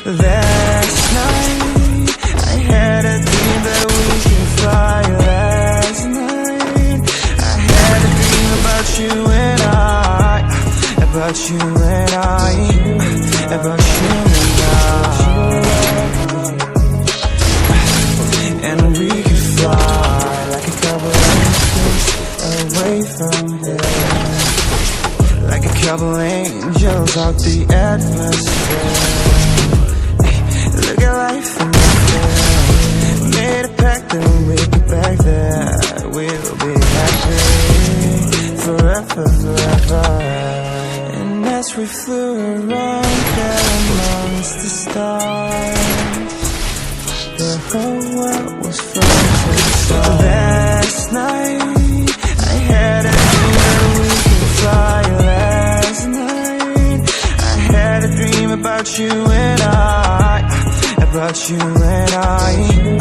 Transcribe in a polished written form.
Last night I had a dream that we could fly. Last night I had a dream about you and I, about you and I, about you and I. And we could fly like a couple angels away from here, like a couple angels out the atmosphere. Look at life in the fair. Made a pact that when we get back there, we'll be happy forever, forever. And as we flew around there amongst the stars, the whole world was frozen solid. Last night I had a dream that we could fly. Last night I had a dream about you and I, about you and I.